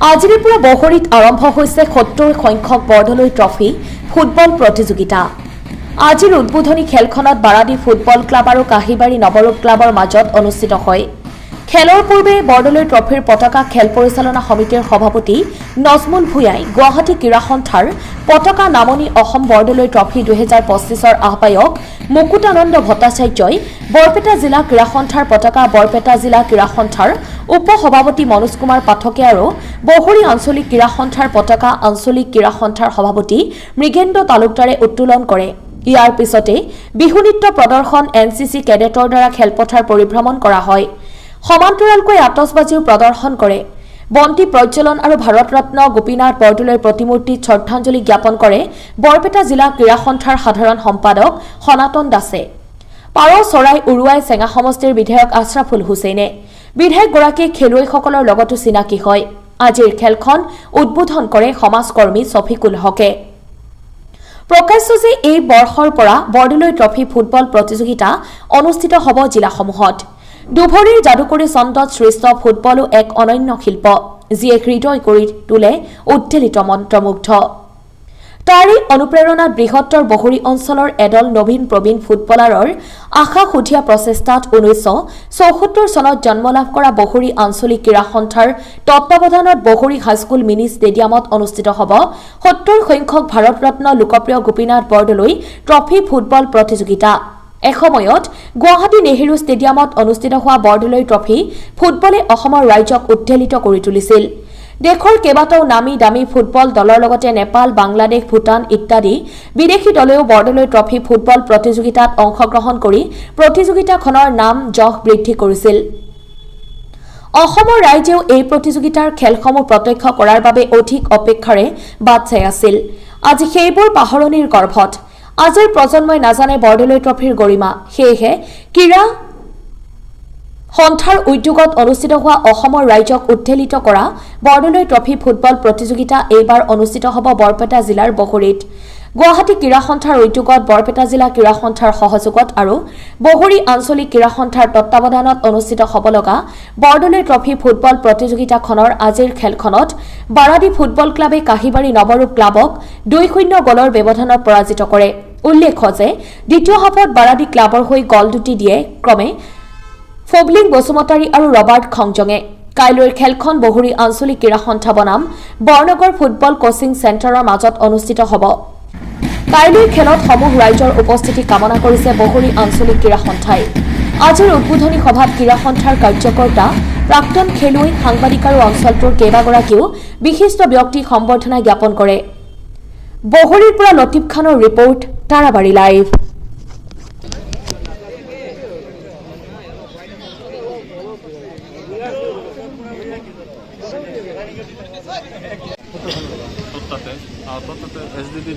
আজিৰে পৰা বহৰীত আৰম্ভ হৈছে ৭০ সংখ্যক বৰদলৈ ট্ৰফী ফুটবল প্ৰতিযোগিতা। আজিৰ উদ্বোধনী খেলখনত বাৰাদি ফুটবল ক্লাব আৰু কাহিবাৰী নৱৰূপ ক্লাবৰ মাজত অনুষ্ঠিত হয়। খেলৰ পূৰ্বে বৰদলৈ ট্ৰফীৰ পতাকা খেল পৰিচালনা সমিতিৰ সভাপতি নজমুল ভূঞাই গুৱাহাটী ক্ৰীড়া সন্থাৰ পতাকা নামনি অসম বৰদলৈ ট্ৰফী 2025ৰ আহ্বায়ক মুকুতানন্দ ভট্টাচাৰ্যই বৰপেটা জিলা ক্ৰীড়া সন্থাৰ পতাকা বৰপেটা জিলা ক্ৰীড়া সন্থাৰ উপ সভাপতি মনোজ কুমাৰ পাঠকে আৰু বহৰী আঞ্চলিক ক্ৰীড়া সন্থাৰ পতাকা আঞ্চলিক ক্ৰীড়া সন্থাৰ সভাপতি মৃগেন্দ্ৰ তালুকদাৰে উত্তোলন কৰে। ইয়াৰ পিছতে বিহু নৃত্য প্ৰদৰ্শন এনচিচি কেডেটৰ দ্বাৰা খেলপথাৰ পৰিভ্ৰমণ কৰা হয়। সমান্তৰালকৈ আতচবাজিও প্ৰদৰ্শন কৰে। বন্তি প্ৰজ্বলন আৰু ভাৰতৰত্ন গোপীনাথ বৰদলৈৰ প্ৰতিমূৰ্তিত শ্ৰদ্ধাঞ্জলি জ্ঞাপন কৰে বৰপেটা জিলা ক্ৰীড়া সন্থাৰ সাধাৰণ সম্পাদক সনাতন দাসে। পাৰ চৰাই উৰুৱাই চেঙা সমষ্টিৰ বিধায়ক আশ্ৰাফুল হুছেইনে বিধায়কগৰাকীয়ে খেলুৱৈসকলৰ লগতো চিনাকি হয়। আজিৰ খেলখন উদ্বোধন কৰে সমাজকৰ্মী ছফিকুল হকে। প্ৰকাশ্য যে এই বৰ্ষৰ পৰা বৰদলৈ ট্ৰফী ফুটবল প্ৰতিযোগিতা অনুষ্ঠিত হ'ব জিলাসমূহত। দুভৰীৰ যাদুকৰী চন্দত সৃষ্ট ফুটবলো এক অনন্য শিল্প, যিয়ে হৃদয় কৰি তোলে উদ্বেলিত মন্ত্ৰমুগ্ধ। তাৰে অনুপ্ৰেৰণাত বৃহত্তৰ বহৰী অঞ্চলৰ এদল নবীন প্ৰবীণ ফুটবলাৰৰ আশা সুধীয়া প্ৰচেষ্টাত 1974 চনত জন্মলাভ কৰা বহৰী আঞ্চলিক ক্ৰীড়া সন্থাৰ তত্বাৱধানত বহৰী হাইস্কুল মিনি ষ্টেডিয়ামত অনুষ্ঠিত হ'ব 70 সংখ্যক ভাৰতৰত্ন লোকপ্ৰিয় গোপীনাথ বৰদলৈ ট্ৰফী ফুটবল প্ৰতিযোগিতা। এসময়ত গুৱাহাটী নেহেৰু ষ্টেডিয়ামত অনুষ্ঠিত হোৱা বৰদলৈ ট্ৰফী ফুটবলে অসমৰ ৰাইজক উদ্বেলিত কৰি তুলিছিল। দেশৰ কেইবাটাও নামী দামী ফুটবল দলৰ লগতে নেপাল, বাংলাদেশ, ভূটান ইত্যাদি বিদেশী দলেও বৰদলৈ ট্ৰফী ফুটবল প্ৰতিযোগিতাত অংশগ্ৰহণ কৰি প্ৰতিযোগিতাখনৰ নাম যশ বৃদ্ধি কৰিছিল। অসমৰ ৰাইজেও এই প্ৰতিযোগিতাৰ খেলসমূহ প্ৰত্যক্ষ কৰাৰ বাবে অধিক অপেক্ষাৰে বাট চাই আছিল। আজি সেইবোৰ পাহৰণিৰ গৰ্ভত। আজিৰ প্ৰজন্মই নাজানে বৰদলৈ ট্ৰফীৰ গৰিমা। সেয়েহে ক্ৰীড়া সন্থাৰ উদ্যোগত অনুষ্ঠিত হোৱা অসমৰ ৰাইজক উদ্বেলিত কৰা বৰদলৈ ট্ৰফী ফুটবল প্ৰতিযোগিতা এইবাৰ অনুষ্ঠিত হ'ব বৰপেটা জিলাৰ বহৰীত। গুৱাহাটী ক্ৰীড়া সন্থাৰ উদ্যোগত বৰপেটা জিলা ক্ৰীড়া সন্থাৰ সহযোগত আৰু বহৰী আঞ্চলিক ক্ৰীড়া সন্থাৰ তত্বাৱধানত অনুষ্ঠিত হ'ব লগা বৰদলৈ ট্ৰফী ফুটবল প্ৰতিযোগিতাখনৰ আজিৰ খেলখনত বাৰাদি ফুটবল ক্লাবে কাহিবাৰী নৱৰূপ ক্লাবক 2-0 গ'লৰ ব্যৱধানত পৰাজিত কৰে। উল্লেখ্য যে দ্বিতীয় হাফত বাৰাদি ক্লাবৰ হৈ গল দুটি দিয়ে ক্ৰমে ফবলিং বসুমতাৰী আৰু ৰবাৰ্ট খংজঙে। কাইলৈৰ খেলখন বহৰী আঞ্চলিক ক্ৰীড়া সন্থা বনাম বৰনগৰ ফুটবল কোচিং চেণ্টাৰৰ মাজত অনুষ্ঠিত হ'ব। কাইলৈৰ খেলত সমূহ ৰাইজৰ উপস্থিতি কামনা কৰিছে বহৰী আঞ্চলিক ক্ৰীড়া সন্থাই। আজিৰ উদ্বোধনী সভাত ক্ৰীড়া সন্থাৰ কাৰ্যকৰ্তা, প্ৰাক্তন খেলুৱৈ, সাংবাদিক আৰু অঞ্চলটোৰ কেইবাগৰাকীও বিশিষ্ট ব্যক্তিক সম্বৰ্ধনা জ্ঞাপন কৰে। বহৰীৰ পৰা লতিফ খানৰ ৰিপৰ্ট, তাৰাবাৰী লাইভ। তত্ত্বাতে SDD